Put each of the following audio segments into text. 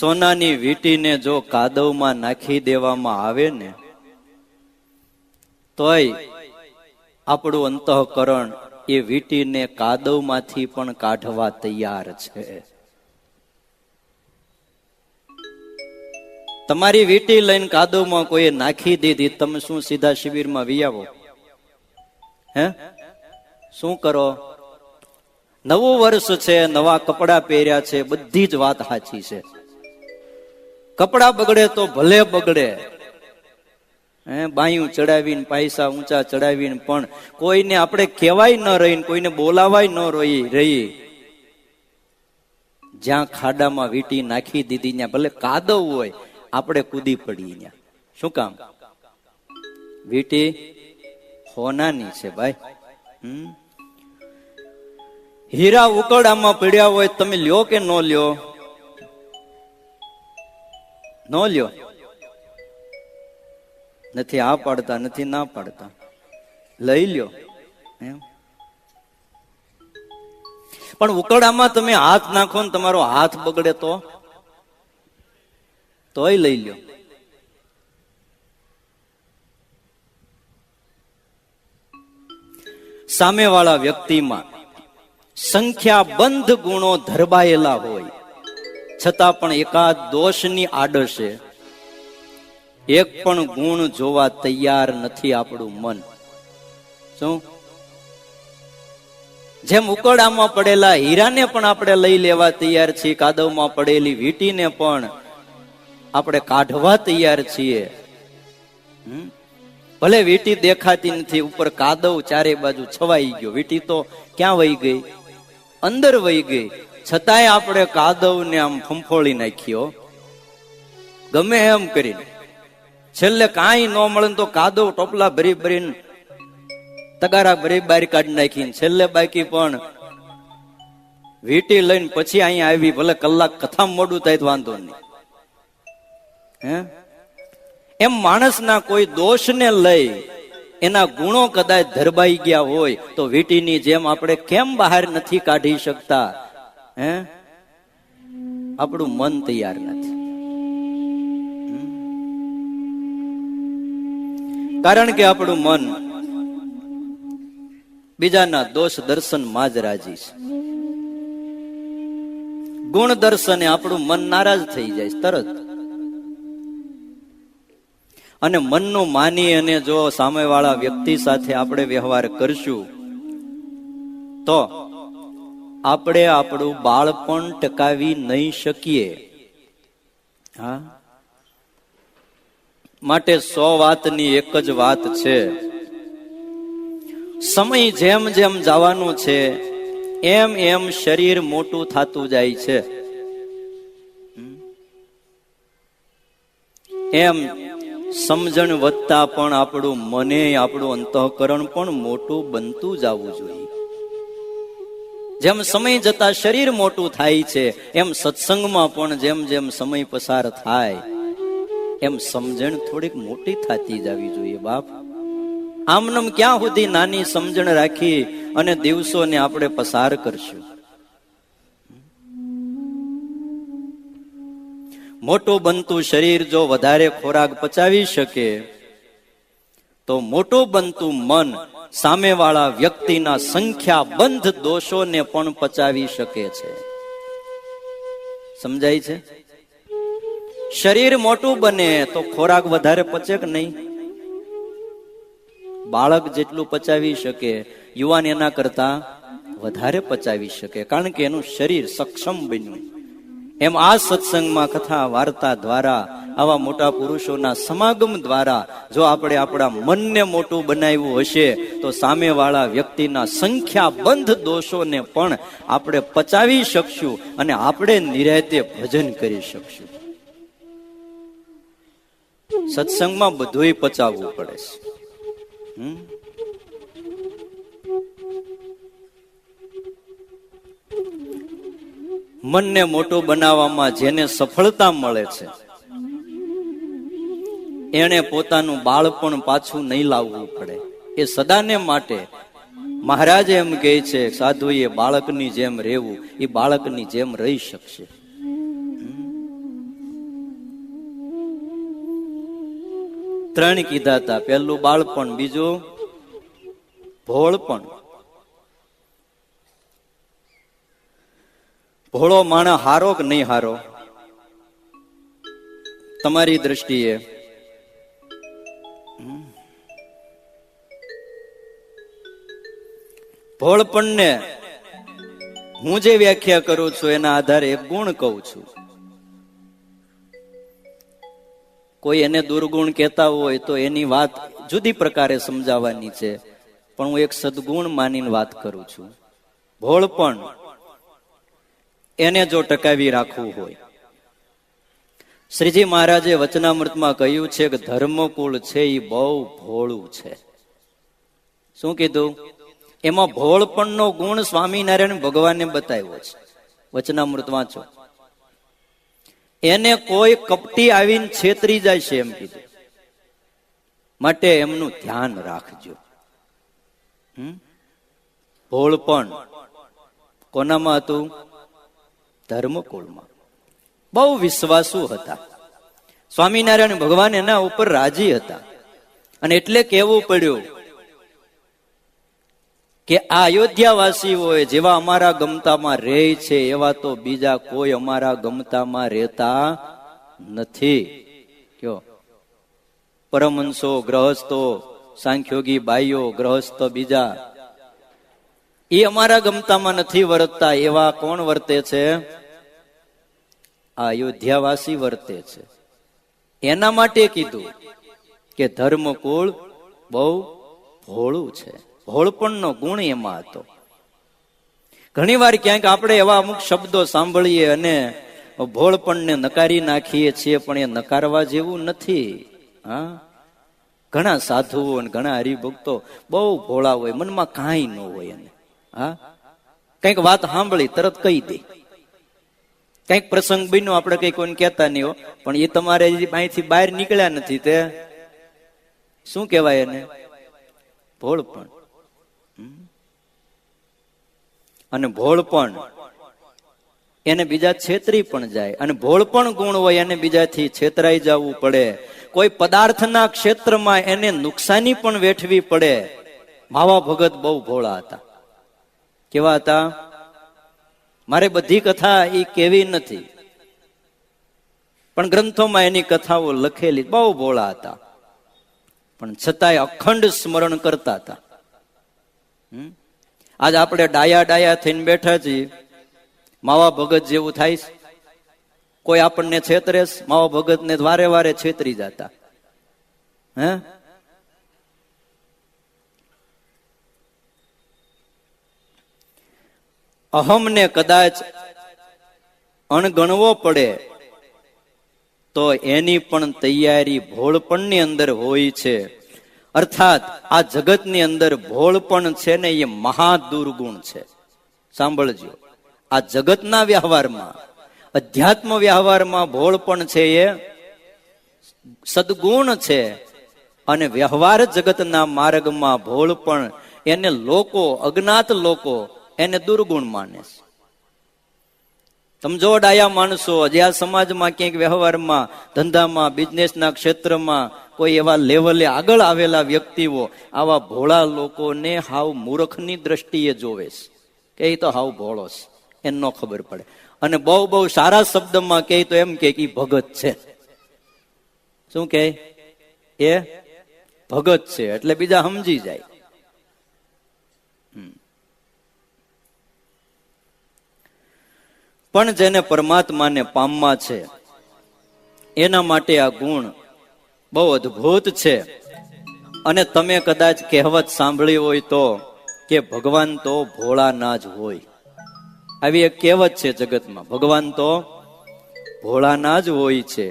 સોનાની વીંટીને જો કાદવમાં નાખી દેવામાં આવે ને તોય આપણું અંતઃકરણ એ વીંટીને કાદવમાંથી પણ કાઢવા તૈયાર છે. તમારી વીંટી લઈને કાદવમાં કોઈએ નાખી દીધી, તમે શું સીધા શિબિરમાં વી આવો? હે, શું કરો? નવું વર્ષ છે, નવા કપડા પહેર્યા છે, બધી જ વાત સાચી છે. કપડા બગડે તો ભલે બગડે, બાયું ચડાવીને પૈસા ઊંચા ચડાવીને, પણ કોઈને આપણે કહેવાય ન રહીને કોઈને બોલાવાય ન રહી, જ્યાં ખાડામાં વીંટી નાખી દીધી ત્યાં ભલે કાદવ હોય, આપણે કૂદી પડી ત્યાં. શું કામ? વીંટી હોનાની છે ભાઈ. હીરા ઉકરડામાં પડ્યા હોય તમે લ્યો કે ન લ્યો? ન લ્યો. નથી આ પાડતા, નથી ના પાડતા, લઈ લ્યો. પણ ઉકરડામાં તમે હાથ નાખો ને તમારો હાથ બગડે તોય લઈ લ્યો. સામેવાળા વ્યક્તિમાં સંખ્યાબંધ ગુણો ધરબાયેલા હોય છતાં પણ એકાદ દોષની આડશે એક પણ ગુણ જોવા તૈયાર નથી આપણું મન. શું? જેમ ઉકરડામાં પડેલા હીરાને પણ આપણે લઈ લેવા તૈયાર છીએ, કાદવમાં પડેલી વીંટીને પણ આપણે કાઢવા તૈયાર છીએ. ભલે વીંટી દેખાતી નથી, ઉપર કાદવ ચારે બાજુ છવાઈ ગયો, વીંટી તો ક્યાં વહી ગઈ? અંદર વહી ગઈ. છતાંય આપણે કાદવને આમ ફંફોળી નાખ્યો ગમે એમ કરીને. છેલ્લે કાંઈ ન મળે તો કાદવ ટોપલા ભરી ભરીને તગારા ભરી બહાર કાઢી નાખીને છેલ્લે બાકી પણ વીંટી લઈને પછી અહીંયા આવી, ભલે કલાક કથા મોડું થાય તો વાંધો નહીં. એમ માણસના કોઈ દોષને લઈ એના ગુણો કદાચ ધરબાઈ ગયા હોય તો વીંટીની જેમ આપણે કેમ બહાર નથી કાઢી શકતા? આપણું મન તૈયાર નથી. કારણ કે આપણું મન બીજાના દોષ દર્શનમાં જ રાજી છે. ગુણ દર્શને આપણું મન નારાજ થઈ જાય તરત. અને મનનું માની અને જો સામેવાળા વ્યક્તિ સાથે આપણે વ્યવહાર કરશું તો આપણે આપણું બાળપણ ટકાવી નહીં શકીએ. હા, માટે 100 વાતની એક જ વાત છે, સમય જેમ જેમ જવાનું છે એમ એમ શરીર મોટું થતું જાય છે. એમ સમજણ વધતા પણ આપણું મને, આપણું અંતઃકરણ પણ મોટું બનતું જવું જોઈએ. જેમ સમય જતા શરીર મોટું થાય છે એમ સત્સંગમાં પણ જેમ જેમ સમય પસાર થાય એમ સમજણ થોડીક મોટી થતી જવી જોઈએ. બાપ, આમનમ ક્યાં સુધી નાની સમજણ રાખી અને દિવસોને આપણે પસાર કરશું? મોટું બનતું શરીર જો વધારે ખોરાક પચાવી શકે તો મોટું બનતું મન સામેવાળા વ્યક્તિના સંખ્યાબંધ દોષોને પણ પચાવી શકે છે. સમજાય છે? શરીર મોટું બને તો ખોરાક વધારે પચે કે નહીં? બાળક જેટલું પચાવી શકે યુવાન એના કરતા વધારે પચાવી શકે, કારણ કે એનું શરીર સક્ષમ બન્યું. એમ આ સત્સંગમાં કથા વાર્તા દ્વારા, આવા મોટા પુરુષોના સમાગમ દ્વારા જો આપણે આપણા મનને મોટું બનાવ્યું હશે તો સામેવાળા વ્યક્તિના સંખ્યાબંધ દોષોને પણ આપણે પચાવી શકશું અને આપણે નિરાતે ભજન કરી શકશું. સત્સંગમાં બધુંય પચાવવું પડે છે. મનને મોટું બનાવવામાં જેને સફળતા મળે છે એને પોતાનું બાળપણ પાછું નહીં લાવવું પડે. એ સદાને માટે મહારાજે એમ કહે છે, સાધુએ બાળકની જેમ રહેવું, એ બાળકની જેમ રહી શકશે. ત્રણ કીધા હતા. પહેલું બાળપણ, બીજું ભોળપણ. ભોળો માણસ હારો કે નહીં હારો તમારી દ્રષ્ટિએ? ભોળપણને હું જે વ્યાખ્યા કરું છું એના આધારે એક ગુણ કહું છું. કોઈ એને દુર્ગુણ કહેતા હોય તો એની વાત જુદી પ્રકારે સમજાવવાની છે, પણ હું એક સદગુણ માનીને વાત કરું છું. ભોળપણ એને જો ટકાવી રાખવું હોય, શ્રીજી મહારાજે વચનામૃતમાં કહ્યું છે કે ધર્મકુળ છે એ બહુ ભોળું છે. શું કીધું? એમાં ભોળપણનો ગુણ સ્વામિનારાયણ ભગવાને બતાવ્યો છે. વચનામૃત વાંચો. એને કોઈ કપટી આવીને છેતરી જાય છે એમ કીધું. માટે એમનું ધ્યાન રાખજો. ભોળપણ કોનામાં હતું? ધર્મકુળમાં. બહુ વિશ્વાસુ હતા. સ્વામિનારાયણ ભગવાન એના ઉપર રાજી હતા. અને એટલે કહેવું પડ્યું કે આ અયોધ્યાવાસીઓ જેવા અમારા ગમતામાં રહે છે એવા તો બીજા કોઈ અમારા ગમતામાં રહેતા નથી. કયો? પરમહંસો, ગ્રહસ્થો, સાંખ્યોગી બાઈઓ, ગ્રહસ્થ બીજા એ અમારા ગમતામાં નથી વર્તતા. એવા કોણ વર્તે છે? આ અયોધ્યાવાસી વર્તે છે. એના માટે કીધું કે ધર્મકુળ બહુ ભોળું છે. ભોળપણનો ગુણ એમાં હતો. ઘણી વાર ક્યાંક આપણે એવા અમુક શબ્દો સાંભળીએ અને ભોળપણને નકારી નાખીએ છીએ, પણ એ નકારવા જેવું નથી. હા, ઘણા સાધુઓ અને ઘણા હરિભક્તો બહુ ભોળા હોય, મનમાં કાંઈ ન હોય. એને હા, કઈક વાત સાંભળી તરત કહી દે. કઈક પ્રસંગ બન્યો, આપણે કઈ કોઈને કહેતા નહીં હો, પણ એ તમારે અહીંથી બહાર નીકળ્યા નથી, તે શું કહેવાય એને? ભોળપણ. અને ભોળપણ એને બીજા છેતરી પણ જાય. અને ભોળપણ ગુણ હોય એને બીજાથી છેતરાઈ જવું પડે. કોઈ પદાર્થના ક્ષેત્રમાં એને નુકસાની પણ વેઠવી પડે. માવા ભગત બહુ ભોળા હતા. કેવા હતા? મારે બધી કથા એ કેવી નથી, પણ ગ્રંથોમાં એની કથાઓ લખેલી. બહુ ભોળા હતા, પણ છતાંય અખંડ સ્મરણ કરતા હતા. આજ આપણે ડાયા ડાયા થઈને બેઠા છીએ, માવા ભગત જેવું થાય. કોઈ આપણને છેતરે, માવા ભગત ને વારે વારે છેતરી જતા. હે, અહમને કદાચ અણગણવો પડે તો એની પણ તૈયારી ભોળપણની અંદર હોય છે. અર્થાત આ જગતની અંદર ભોળપણ છે ને એ મહાદુર્ગુણ છે. સાંભળજો, આ જગતના વ્યવહારમાં, અધ્યાત્મ વ્યવહારમાં ભોળપણ છે એ સદગુણ છે. અને વ્યવહાર જગતના માર્ગમાં ભોળપણ એને લોકો, અજ્ઞાત લોકો એને દુર્ગુણ માને છે. સમજો, ડાયા માણસો જે આ સમાજમાં ક્યાંક વ્યવહારમાં, ધંધામાં, બિઝનેસના ક્ષેત્રમાં કોઈ એવા લેવલે આગળ આવેલા વ્યક્તિઓ આવા ભોળા લોકોને હાવ મૂર્ખની દ્રષ્ટિએ જોવે છે કે એ તો હાવ ભોળો છે, એને ન ખબર પડે. અને બહુ બહુ સારા શબ્દમાં કહે તો એમ કે ભગત છે. શું કે? એ ભગત છે, એટલે બીજા સમજી જાય. પણ જેને પરમાત્માને પામવા છે એના માટે આ ગુણ બહુ અદ્ભુત છે. અને તમે કદાચ કહેવત સાંભળી હોય તો કે ભગવાન તો ભોળા ના જ હોય. આવી એક કહેવત છે જગતમાં, ભગવાન તો ભોળાના જ હોય છે.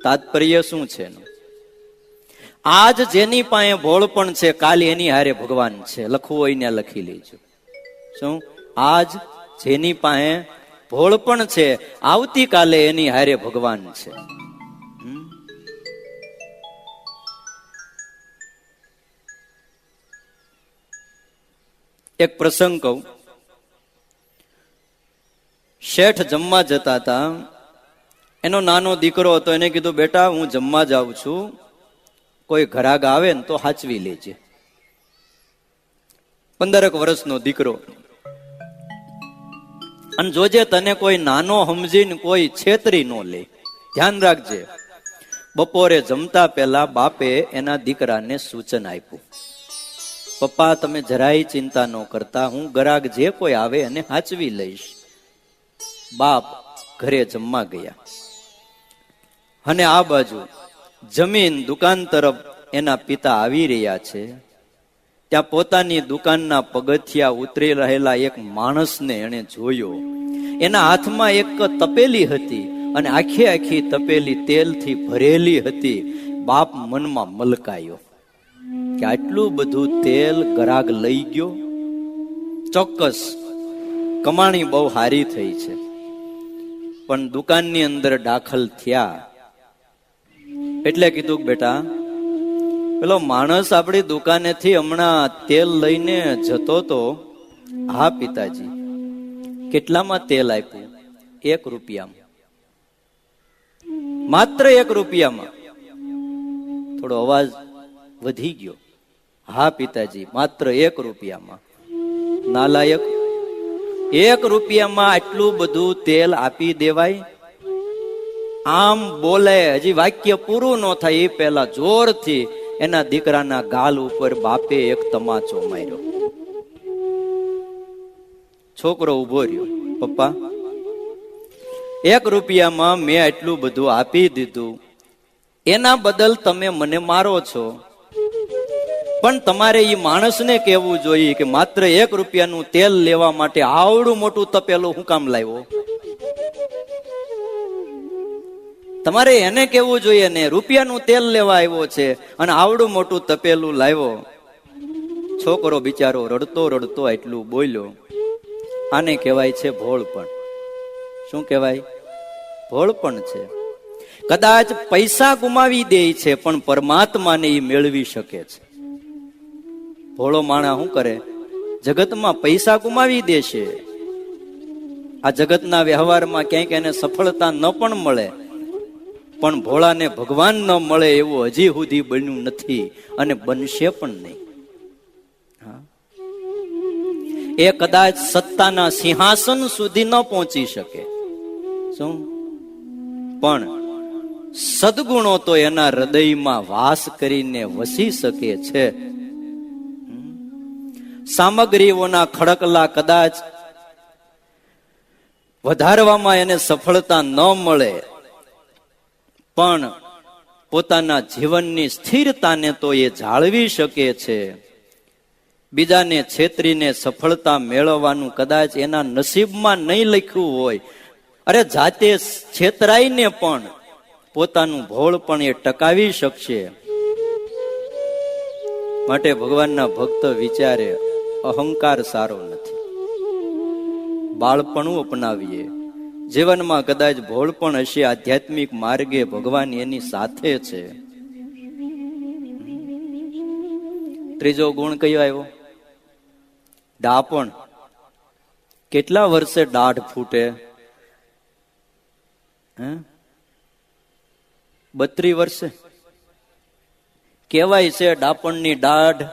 તાત્પર્ય શું છે? આજ જેની પાસે ભોળપણ છે, કાલે એની હારે ભગવાન છે. લખવું હોય ને લખી લેજો. શું? આજ જેની પાસે ભોળપણ છે, આવતીકાલે એની હારે ભગવાન છે. એક પ્રસંગ કહું. શેઠ જમવા જતા હતા. એનો નાનો દીકરો હતો. એને કીધું, બેટા હું જમવા જાઉં છું, કોઈ ઘરાક આવે ને તો હાચવી લેજે. 15 વર્ષનો દીકરો, અને જોજે તને કોઈ નાનો સમજીને કોઈ છેતરી ન લે. ધ્યાન રાખજે. બપોરે જમતા પહેલા બાપે એના દીકરાને સૂચન આપ્યું, પપ્પા તમે જરાય ચિંતા ન કરતા, હું ગરાગ જે કોઈ આવે એને હાચવી લઈશ. બાપ ઘરે જમવા ગયા અને આ બાજુ જમીન દુકાન તરફ એના પિતા આવી રહ્યા છે. ત્યાં પોતાની દુકાનના પગથિયા ઉતરી રહેલા એક માણસને એને જોયો. એના હાથમાં એક તપેલી હતી અને આખી તપેલી તેલથી ભરેલી હતી. બાપ મનમાં મલકાયો કે આટલું બધું તેલ ગરાગ લઈ ગયો. ચોક્કસ કમાણી બહુ હારી થઈ છે. પણ દુકાનની અંદર દાખલ થયા એટલે કીધું, બેટા પેલો માણસ આપણી દુકાનેથી હમણાં તેલ લઈને જતો તો. હા પિતાજી. કેટલામાં તેલ આપ્યું? 1 રૂપિયામાં. માત્ર 1 રૂપિયામાં. થોડો અવાજ વધી ગયો. હા પિતાજી, માત્ર 1 રૂપિયામાં. નાલાયક, 1 રૂપિયામાં આટલું બધું તેલ આપી દેવાય? આમ બોલે, હજી વાક્ય પૂરું ન થાય એ પહેલા જોરથી એના દીકરાના ગાલ ઉપર બાપે એક તમાચો માર્યો. છોકરો ઉભો રહ્યો. પપ્પા, 1 રૂપિયામાં મેં આટલું બધું આપી દીધું, એના બદલ તમે મને મારો છો. પણ તમારે એ માણસને કહેવું જોઈએ કે માત્ર 1 રૂપિયાનું તેલ લેવા માટે આવડું મોટું તપેલું હું કામ લાવ્યો? તમારે એને કહેવું જોઈએ ને, રૂપિયાનું તેલ લેવા આવ્યો છે અને આવડું મોટું તપેલું લાવ્યો. છોકરો બિચારો રડતો રડતો એટલું બોલ્યો. આને કહેવાય છે ભોળપણ. શું કહેવાય? ભોળપણ છે. કદાચ પૈસા ગુમાવી દે છે પણ પરમાત્માને એ મેળવી શકે છે. ભોળો માણા શું કરે? જગતમાં પૈસા ગુમાવી દેશે. આ જગતના વ્યવહારમાં ક્યાંક એને સફળતા ન પણ મળે, પણ ભોળાને ભગવાન ન મળે એવું હજી સુધી બન્યું નથી અને બનશે પણ નહીં. એ કદાચ સત્તાના સિંહાસન સુધી ન પહોંચી શકે. શું? પણ સદગુણો તો એના હૃદયમાં વાસ કરીને વસી શકે છે. સામગ્રીઓના ખડકલા કદાચ વધારવામાં એને સફળતા ન મળે, પણ પોતાના જીવનની સ્થિરતાને તો એ જાળવી શકે છે. બીજાને છેતરીને સફળતા મેળવવાનું કદાચ એના નસીબમાં નહીં લખ્યું હોય. અરે જાતે છેતરાઈને પણ પોતાનું ભોળ પણ એ ટકાવી શકશે. માટે ભગવાનના ભક્ત વિચારે, અહંકાર સારો નથી. બાળપણું અપનાવીએ. જીવનમાં કદાચ ભોળ પણ હશે, આધ્યાત્મિક માર્ગે ભગવાન એની સાથે છે. ત્રીજો ગુણ કયો આવ્યો? ડાપણ. કેટલા વર્ષે દાઢ ફૂટે? 32 વર્ષે. કહેવાય છે ડાપણની દાઢ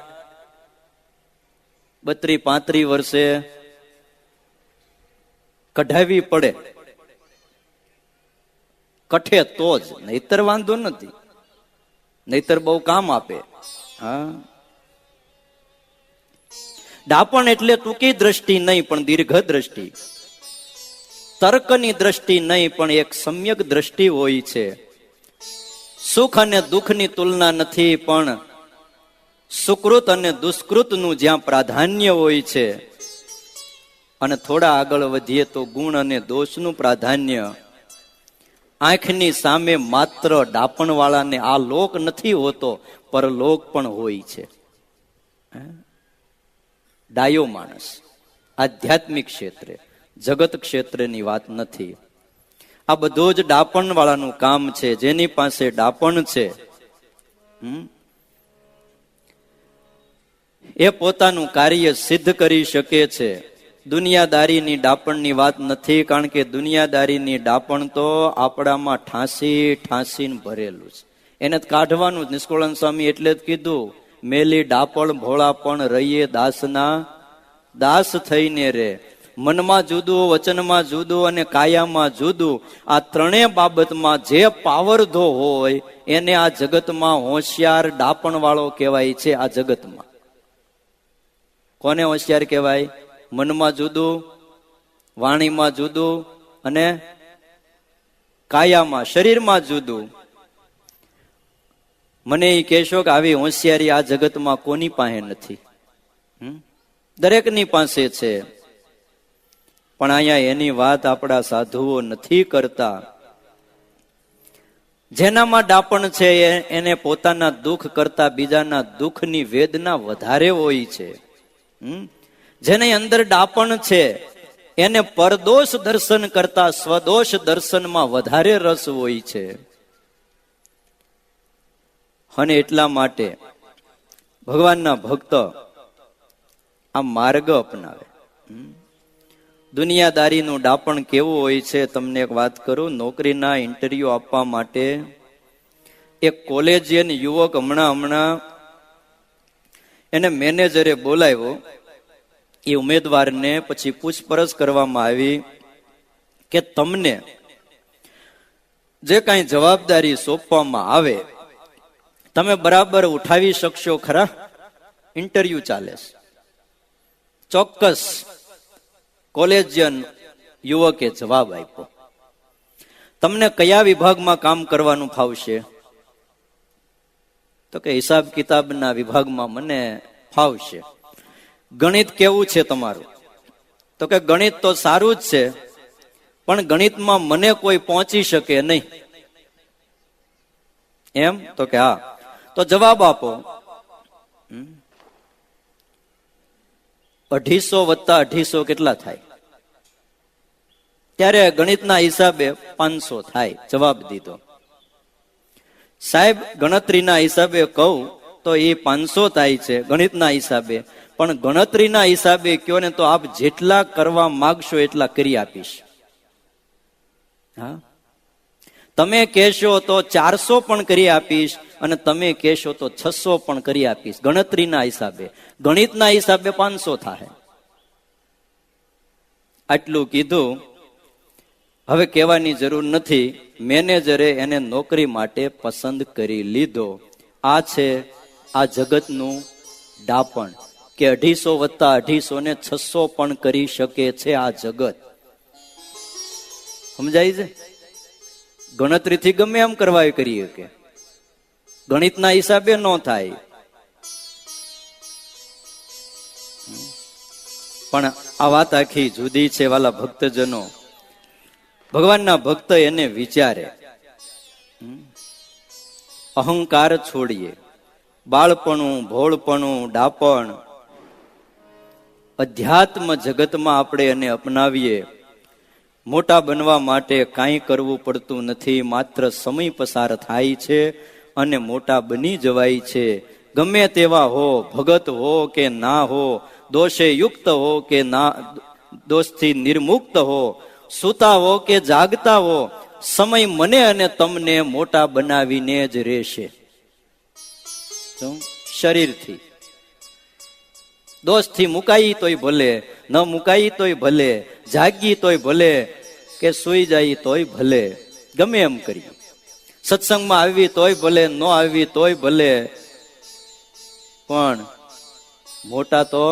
32-35 વર્ષે કઢાવી પડે. કઠે તો જ, નહીતર વાંધો નથી. નહીતર બહુ કામ આપે. હા, ડાપણ એટલે ટૂંકી દ્રષ્ટિ નહીં પણ દીર્ઘ દ્રષ્ટિ. તર્કની દ્રષ્ટિ નહીં પણ એક સમ્યક દ્રષ્ટિ હોય છે. સુખ અને દુઃખની તુલના નથી, પણ સુકૃત અને દુષ્કૃતનું જ્યાં પ્રાધાન્ય હોય છે. અને થોડા આગળ વધીએ તો ગુણ અને દોષનું પ્રાધાન્ય. આંખની સામે માત્ર ડાપણ વાળાને આ લોક નથી હોતો, પરલોક પણ હોય છે. ડાયો માણસ આધ્યાત્મિક ક્ષેત્રે, જગત ક્ષેત્રની વાત નથી. આ બધો જ ડાપણ વાળાનું કામ છે. જેની પાસે ડાપણ છે એ પોતાનું કાર્ય સિદ્ધ કરી શકે છે. દુનિયાદારીની ડાપણની વાત નથી, કારણ કે દુનિયાદારીની ડાપણ તો આપણામાં ઠાંસી ઠાંસીને ભરેલું છે. એને કાઢવાનું જ. નિષ્કુળાનંદ સ્વામી એટલે જ કીધું, મેલી ડાપણ ભોળા પણ રહીએ દાસના દાસ થઈને રે. મનમાં જુદું, વચનમાં જુદું અને કાયામાં જુદું, આ ત્રણેય બાબતમાં જે પાવરધો હોય એને આ જગતમાં હોશિયાર ડાપણ વાળો કહેવાય છે. આ જગતમાં કોને હોશિયાર કહેવાય? મનમાં જુદું, વાણીમાં જુદું અને કાયામાં, શરીરમાં જુદું. મને એ કહેશો કે આવી હોશિયારી આ જગતમાં કોની પાસે નથી? દરેકની પાસે છે. પણ અહીંયા એની વાત આપણા સાધુઓ નથી કરતા. જેનામાં ડાપણ છે એને પોતાના દુઃખ કરતા બીજાના દુઃખની વેદના વધારે હોય છે. જેની અંદર ડાપણ છે એને પરદોષ દર્શન કરતા સ્વદોષ દર્શનમાં વધારે રસ હોય છે. અને એટલા માટે ભગવાનના ભક્ત આ માર્ગ અપનાવે. દુનિયાદારીનું ડાપણ કેવું હોય છે તમને એક વાત કરું. નોકરીના ઇન્ટરવ્યુ આપવા માટે એક કોલેજિયન યુવક હમણાં એને મેનેજરે બોલાવ્યો. એ ઉમેદવારને પછી પૂછપરછ કરવામાં આવી કે તમને જે કાંઈ જવાબદારી સોંપવામાં આવે તમે બરાબર ઉઠાવી શકશો ખરા? ઇન્ટરવ્યુ ચાલે છે. ચોક્કસ કોલેજિયન યુવકે જવાબ આપ્યો. તમને કયા વિભાગમાં કામ કરવાનું ફાવશે? તો કે હિસાબ કિતાબના વિભાગમાં મને ફાવશે. ગણિત કેવું છે તમારું? તો કે ગણિત તો સારું જ છે, પણ ગણિતમાં મને કોઈ પહોંચી શકે નહીં. એમ? તો કે હા. તો જવાબ આપો. 250 વત્તા 250 કેટલા થાય? ત્યારે ગણિતના હિસાબે 500 થાય. જવાબ દીધો. સાહેબ ગણતરીના હિસાબે કહું તો એ 500 થાય છે ગણિતના હિસાબે, પણ ગણતરીના હિસાબે કયો ને તો આપ જેટલા કરવા માંગશો એટલા કરી આપીશ. હા, તમે કહેશો તો 400 પણ કરી આપીશ અને તમે કહેશો તો 600 પણ કરી આપીશ. ગણતરીના હિસાબે. ગણિતના હિસાબે 500 થાય. આટલું કીધું. હવે કહેવાની જરૂર નથી. મેનેજરે એને નોકરી માટે પસંદ કરી લીધો. આ છે આ જગતનું ડાપણ કે 250 વત્તા 250 ને 600 પણ કરી શકે છે આ જગત. સમજાય છે? ગણતરીથી ગમે એમ કરવા કરીએ કે ગણિતના હિસાબે ન થાય. પણ આ વાત આખી જુદી છે વાલા ભક્તજનો. ભગવાનના ભક્ત એને વિચારે, અહંકાર છોડીએ, બાળપણું, ભોળપણું, ડાપણ, અધ્યાત્મ જગતમાં આપણે એને અપનાવીએ. મોટા બનવા માટે કાંઈ કરવું પડતું નથી, માત્ર સમય પસાર થાય છે અને મોટા બની જવાય છે. ગમે તેવા હો, ભગત હો કે ના હો, દોષે યુક્ત હો કે ના, દોષથી નિર્મુક્ત હો, સૂતા હો કે જાગતા હો, સમય મને અને તમને મોટા બનાવીને જ રહેશે. શરીરથી દોષથી મુકાઈ તોય ભલે, ન મુકાઈ તોય ભલે, જાગી તોય ભલે કે સુઈ જાય તોય ભલે, ગમે એમ કરીએ. સત્સંગમાં આવી તોય ભલે, ન આવી તોય ભલે, પણ મોટા તો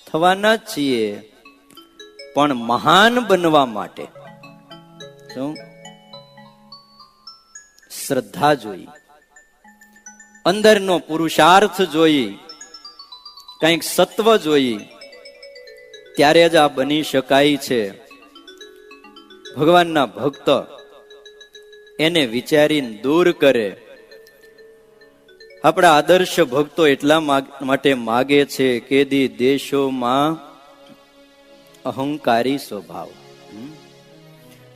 થવાના જ છીએ. પણ મહાન બનવા માટે શું? શ્રદ્ધા જોઈ, અંદરનો પુરુષાર્થ જોઈ, કંઈક સત્વ જોઈ, ત્યારે જ આ બની શકાય છે. ભગવાનના ભક્ત એને વિચારીને દૂર કરે. આપણા આદર્શ ભક્તો એટલા માટે માગે છે કે દેશોમાં અહંકારી સ્વભાવ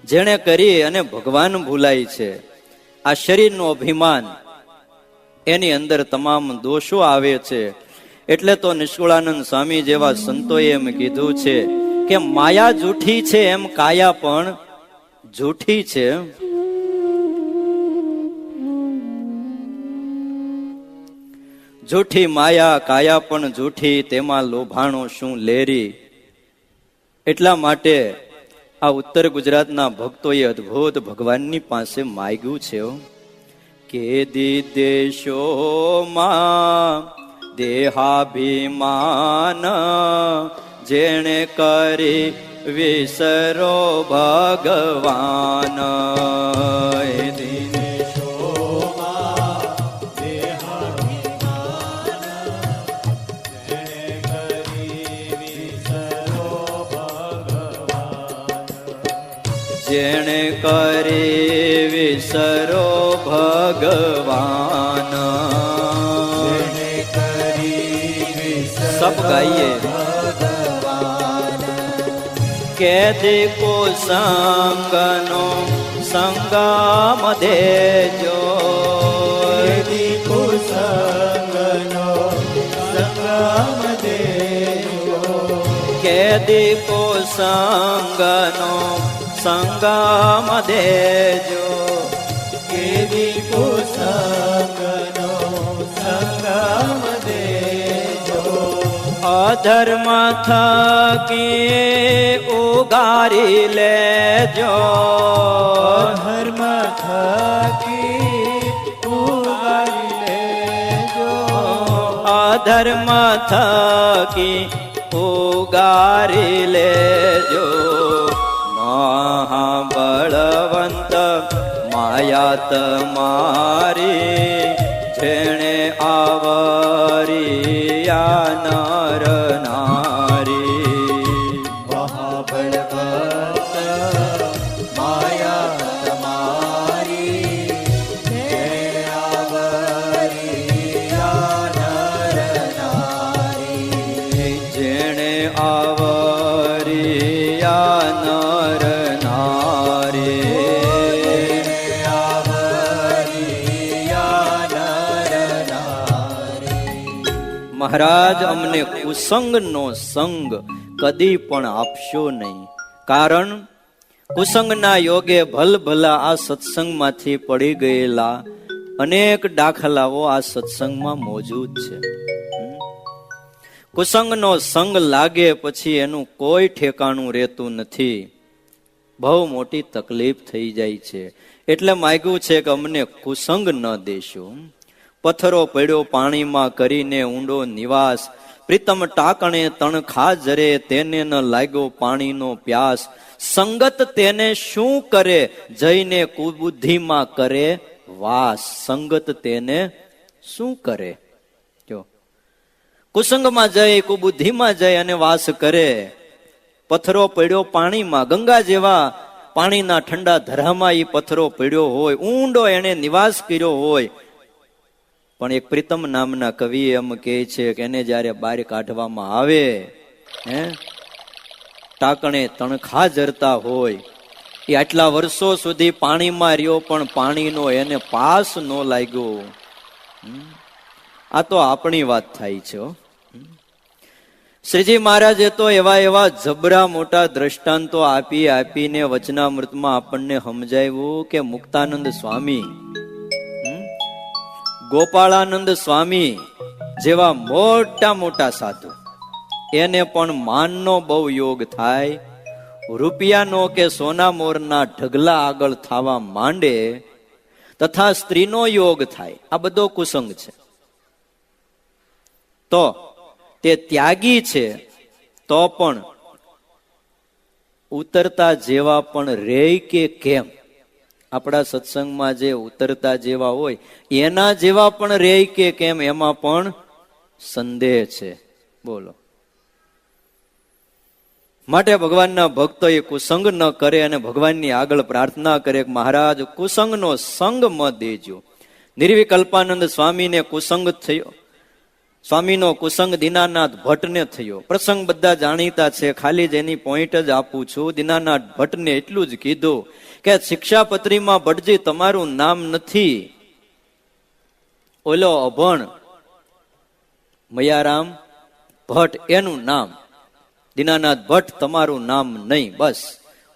જેણે કરી અને ભગવાન ભૂલાય છે. આ શરીરનું અભિમાન, એની અંદર તમામ દોષો આવે છે. એટલે તો નિષ્કુળાનંદ સ્વામી જેવા સંતોએ એમ કીધું છે કે માયા જૂઠી છે એમ કાયા પણ જૂઠી છે. જૂઠી માયા કાયા પણ જૂઠી, તેમાં લોભાણો શું લેરી. એટલા માટે આ ઉત્તર ગુજરાતના ભક્તોએ અદ્ભુત ભગવાનની પાસે માગ્યું છે કે દેશોમાં દેહાભિમાન જેણે કરી વિસરો ભગવાન. જેણે કરી વિસરો ભગવાન. સબ ગાઈએ. કેદી કુસંગનો સંગમ દેજો. કુસંગનો સંગમ દેજો. કેદી કુસંગનો સંગમ દેજો. કેદી કુસંગનો સંગમ દેજો. અધર્મ થકી ઉગારી લેજો. અધર્મ થકી ઉગારી લેજો. અધર્મ થકી ઉગારી લેજો. મહાબળવંત માયા તમારી જેણે આવરિયા નર નારી. મહાબળવંત માયા તમારી જેણે આવરિયા નર નારી. જેણે આવરિયા નર મહારાજ અમને કુસંગનો સંગ કદી પણ આપશો નહીં. કારણ કુસંગના યોગે ભલભલા આ સત્સંગમાંથી પડી ગયેલા અનેક દાખલાઓ આ સત્સંગમાં મોજૂદ છે. કુસંગનો સંગ લાગે પછી એનું કોઈ ઠેકાણું રહેતું નથી. બહુ મોટી તકલીફ થઈ જાય છે. એટલે માગ્યું છે કે અમને કુસંગ ન દેશો. પથ્થરો પડ્યો પાણીમાં કરીને ઊંડો નિવાસ. પ્રીતમ ટાકણે તણખા જરે તેને ન લાગ્યો પાણીનો પ્યાસ. સંગત તેને શું કરે જઈને કુબુદ્ધિમાં કરે વાસ. સંગત તેને શું કરે? જો કુસંગમાં જઈ કુબુદ્ધિમાં જઈ અને વાસ કરે. પથ્થરો પડ્યો પાણીમાં, ગંગા જેવા પાણીના ઠંડા ધરામાં એ પથ્થરો પડ્યો હોય, ઊંડો એને નિવાસ કર્યો હોય. પણ એક પ્રીતમ નામના કવિ એમ કહે છે કે એને જયારે બહાર કાઢવામાં આવે, ટાકણે તણખા જરતા હોય, એ આટલા વર્ષો સુધી પાણીમાં રહ્યો પણ પાણીનો એને પાસ ન લાગ્યો. આ તો આપણી વાત થાય છે. શ્રીજી મહારાજે તો એવા જબરા મોટા દ્રષ્ટાંતો આપીને વચનામૃતમાં આપણને સમજાવ્યું કે મુક્તાનંદ સ્વામી, ગોપાળાનંદ સ્વામી જેવા મોટા મોટા સાધુ, એને પણ માનનો બહુ યોગ થાય. રૂપિયાનો કે સોના મોરના ઢગલા આગળ થવા માંડે તથા સ્ત્રીનો યોગ થાય. આ બધો કુસંગ છે. તો તે ત્યાગી છે તો પણ ઉતરતા જેવા પણ રે કે કેમ? આપણા સત્સંગમાં જે ઉતરતા જેવા હોય એના જેવા પણ રે કે કેમ, એમાં પણ સંદેહ છે. બોલો. માટે ભગવાનના ભક્તો એ કુસંગ ન કરે અને ભગવાનની આગળ પ્રાર્થના કરે કે મહારાજ કુસંગનો સંગ મ દેજો. નિર્વિકલ્પાનંદ સ્વામીને કુસંગ થયો. સ્વામીનો કુસંગ દીનાનાથ ભટ્ટને થયો. પ્રસંગ બધા જાણીતા છે, ખાલી જ એની પોઈન્ટ જ આપું છું. દીનાનાથ ભટ્ટને એટલું જ કીધું કે શિક્ષાપત્રીમાં ભટ્ટજી તમારું નામ નથી. ઓલો અભણ મયારામ ભટ્ટ એનું નામ, દીનાનાથ ભટ્ટ તમારું નામ નહીં. બસ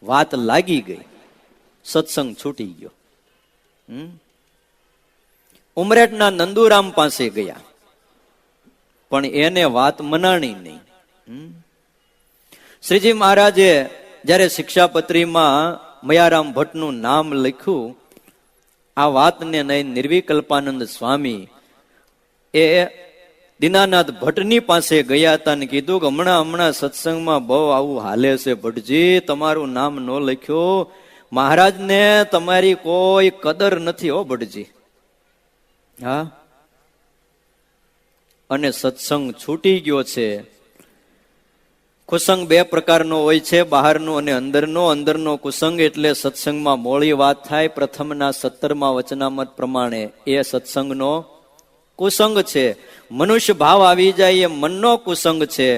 વાત લાગી ગઈ, સત્સંગ છૂટી ગયો. ઉમરેઠના નંદુરામ પાસે ગયા. પણ એને વાત મનાણી નહીં. શ્રીજી મહારાજે જ્યારે શિક્ષાપત્રીમાં મયારામ ભટ્ટનું નામ લખ્યું, આ વાતને નહીં નિર્વિકલ્પાનંદ સ્વામી એ દીનાનાથ ભટ્ટની પાસે ગયા હતા ને કીધું કે હમણાં સત્સંગમાં બહુ આવું હાલે છે ભટ્ટજી, તમારું નામ ન લખ્યું, મહારાજને તમારી કોઈ કદર નથી હો ભટ્ટજી. હા, અને સત્સંગ છૂટી ગયો છે. કુસંગ બે પ્રકારનો હોય છે, બહારનો અને અંદરનો. અંદરનો કુસંગ એટલે સત્સંગમાં મોળી વાત થાય, પ્રથમના 17મા વચનામૃત પ્રમાણે એ સત્સંગનો કુસંગ છે. મનુષ્ય ભાવ આવી જાય એ મનનો કુસંગ છે.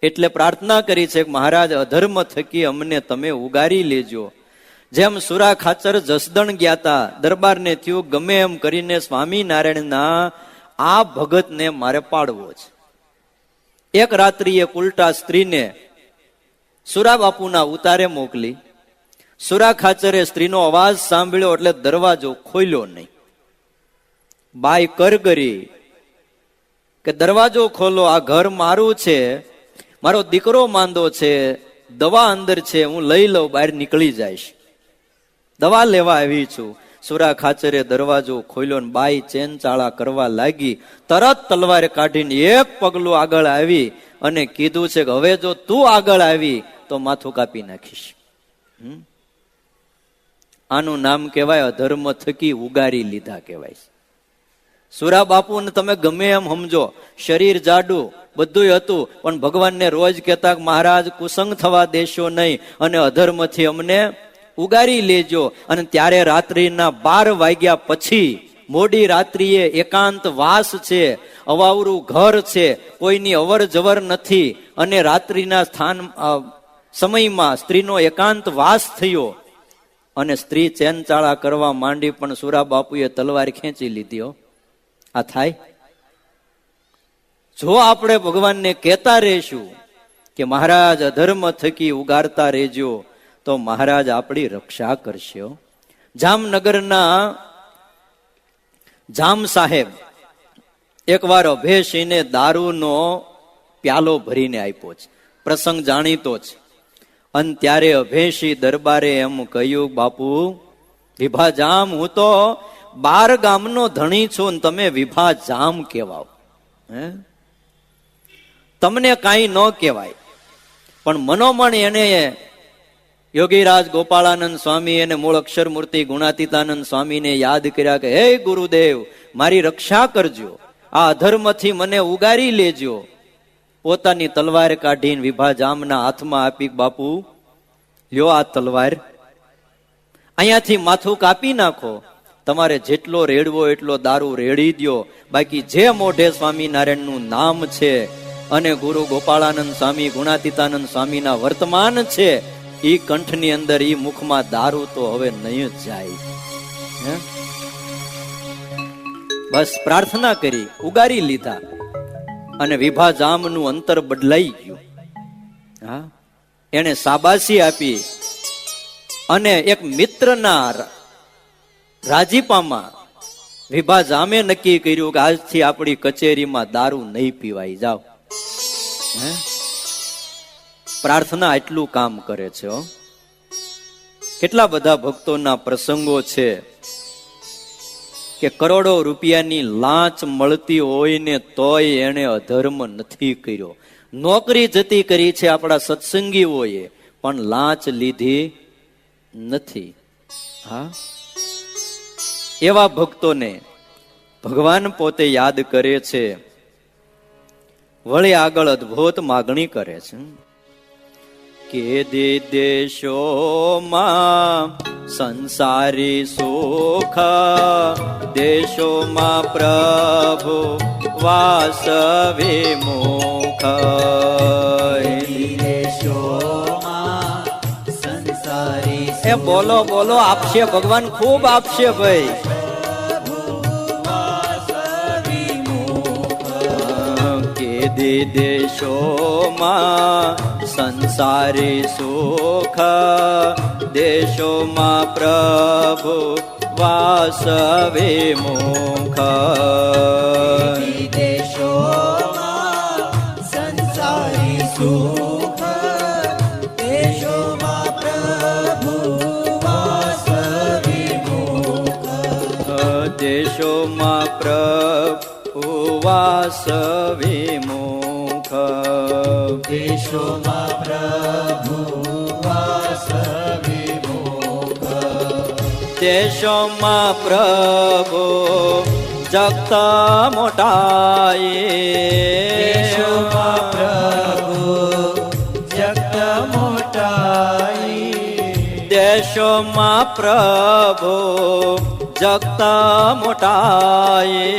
એટલે પ્રાર્થના કરી છે કે મહારાજ અધર્મ થકી અમને તમે ઉગારી લેજો. જેમ સુરા ખાચર જસદણ ગયા હતા, દરબારને થયું ગમે એમ કરીને સ્વામિનારાયણના આ ભગતને મારે પાડવો છે. એક રાત્રિએ ઉલટા સ્ત્રીને સુરા બાપુના ઉતારે મોકલી. સુરા ખાચરે સ્ત્રીનો અવાજ સાંભળ્યો એટલે દરવાજો ખોલ્યો નહીં. બાઈ કરગરી કે દરવાજો ખોલો, આ ઘર મારું છે, મારો દીકરો માંદો છે, દવા અંદર છે, હું લઈ લઉં, બહાર નીકળી જઈશ, દવા લેવા આવી છું. સુરા ખાચરે દરવાજો ખોલ્યો ને બાઈ ચેન ચાળા કરવા લાગી. તરત તલવાર કાઢીને એક પગલું આગળ આવી અને કીધું છે કે હવે જો તું આગળ આવી તો માથું કાપી નાખીશ. આનું નામ કહેવાય અધર્મ થકી ઉગારી લીધા કહેવાય. સુરા બાપુને તમે ગમે એમ સમજો, શરીર જાડું બધું હતું, પણ ભગવાનને રોજ કહેતા મહારાજ કુસંગ થવા દેશો નહીં અને અધર્મથી અમને ઉગારી લેજો. અને ત્યારે રાત્રિના 12 વાગ્યા પછી મોડી રાત્રિએ એકાંત વાસ છે, અવાવરું ઘર છે, કોઈની અવર જવર નથી, અને રાત્રિના સ્થાન સમયમાં સ્ત્રીનો એકાંત વાસ થયો અને સ્ત્રી ચેનચાળા કરવા માંડી, પણ સુરા બાપુએ તલવાર ખેંચી લીધી. આ થાય? જો આપણે ભગવાનને કહેતા રહેશું કે મહારાજ અધર્મ થકી ઉગારતા રહેજો તો મહારાજ આપણી રક્ષા કરશે. જામનગરના જામ સાહેબ એકવાર અભયસિંહને દારૂનો પ્યાલો ભરીને આપ્યો છે, પ્રસંગ જાણીતો છે. અને ત્યારે અભયસિંહ દરબારે એમ કહ્યું, બાપુ વિભા જામ, હું તો 12 ગામનો ધણી છું, તમે વિભા જામ કહેવાવ, તમને કાંઈ ન કહેવાય. પણ મનોમન એને યોગીરાજ ગોપાળાનંદ સ્વામી અને મૂળ અક્ષર મૂર્તિ ગુણાતીતાનંદ સ્વામીને યાદ કર્યા કે હે ગુરુદેવ, મારી રક્ષા કરજો, આ અધર્મથી મને ઉગારી લેજો. પોતાની તલવાર કાઢીને વિભા જામના હાથમાં આપી, બાપુ લ્યો આ તલવાર, અહીંયાથી માથું કાપી નાખો, તમારે જેટલો રેડવો એટલો દારૂ રેડી દો, બાકી જે મોઢે સ્વામિનારાયણનું નામ છે અને ગુરુ ગોપાળાનંદ સ્વામી ગુણાતીતાનંદ સ્વામીના વર્તમાન છે, ઈ કંઠની અંદર ઈ મુખમાં દારૂ તો હવે નહીં જ જાય. બસ પ્રાર્થના કરી, ઉગારી લીધા અને વિભા જામનું અંતર બદલાઈ ગયું. હા, એને શાબાશી આપી અને એક મિત્રના રાજીપામાં વિભા જામે નક્કી કર્યું કે આજથી આપણી કચેરીમાં દારૂ નહીં પીવાય, જાઓ. પ્રાર્થના એટલું કામ કરે છે. કેટલા બધા ભક્તોના પ્રસંગો છે કે કરોડો રૂપિયાની લાંચ મળતી હોય ને તોય એને અધર્મ નથી કર્યો. નોકરી જતી કરી છે આપણા સત્સંગીઓએ, પણ લાંચ લીધી નથી. હા, એવા ભક્તોને ભગવાન પોતે યાદ કરે છે, વળી આગળ અદ્ભુત માગણી કરે છે કે દેશોમાં સંસારી સુખ, દેશોમાં પ્રભુ વાસ વિમુખ. એ બોલો બોલો, આપશે ભગવાન, ખૂબ આપશે ભાઈ. દેશોમાં સંસારી સુખ, દેશોમાં પ્રભુ વાસ વિમુખ. દેશોમાં દેશોમાં પ્રભુ વાસ વિમુખ, દેશોમાં પ્રભુ વાસ વિમુખ, દેશોમાં પ્રભુ જગત મોટાએ, દેશોમાં પ્રભુ જગત મોટાઈ, દેશોમાં પ્રભુ જગત મોટાએ,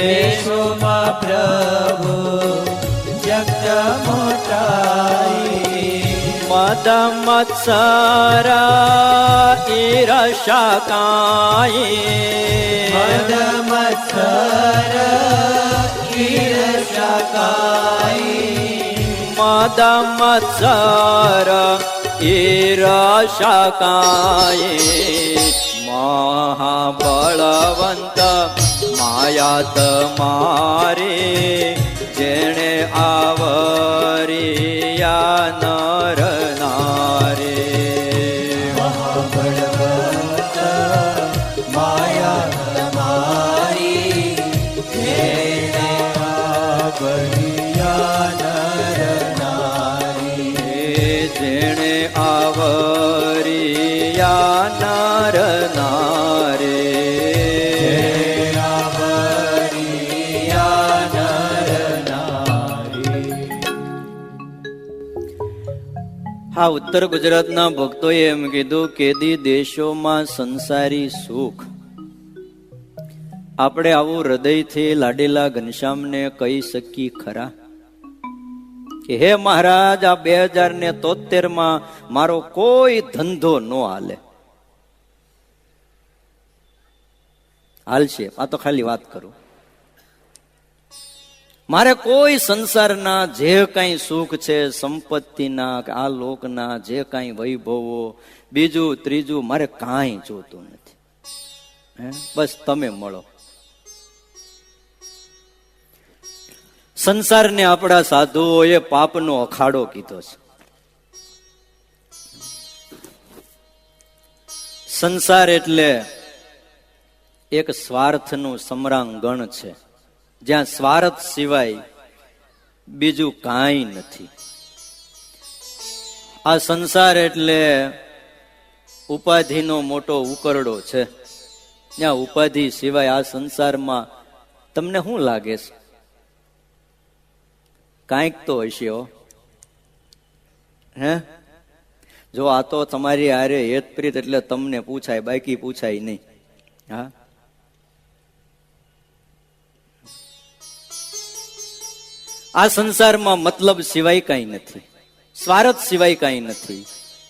દેશોમાં પ્રભુ જગત મોટાઈ, મદ મત્સર ઈર્ષા કાંઈ, મદ મત્સર ઈર્ષા કાંઈ, મદ મત્સર ઈર્ષા કાંઈ, મહાબળવંત માયા તમારે, જેણે આવરિયા નર નારે, મહાબળવંત માયા તમારી, જેણે આવરિયા નર નારી, જેણે આવરિયા નર નારે, જેણે આવરિયા નર નારી. હા, ઉત્તર ગુજરાતના ભક્તોએ એમ કીધું કેદી દેશોમાં સંસારી સુખ. આપણે આવું હૃદયથી લાડેલા ઘનશ્યામને કહી શકી ખરા કે હે મહારાજ, આ 2073 મારો કોઈ ધંધો ન હાલે? હાલશે, આ તો ખાલી વાત કરું. મારે કોઈ સંસારના જે કઈ સુખ છે, સંપત્તિના કે આ લોકના જે કઈ વૈભવો, બીજું ત્રીજું મારે કાંઈ જોતું નથી. બસ તમે મળો. સંસારને આપણા સાધુઓએ પાપનો અખાડો કીધો છે. સંસાર એટલે એક સ્વાર્થનું સમરાંગણ છે, જ્યાં સ્વાર્થ સિવાય બીજું કાંઈ નથી. આ સંસાર એટલે ઉપાધિનો મોટો ઉકરડો છે, જ્યાં ઉપાધિ સિવાય આ સંસારમાં તમને શું લાગે છે? કાંઈક તો હશે હો. હે, જો આ તો તમારી હારે હેતપ્રીત એટલે તમને પૂછાય, બાકી પૂછાય નહીં. હા, આ સંસારમાં મતલબ સિવાય કઈ નથી, સ્વાર્થ સિવાય કઈ નથી,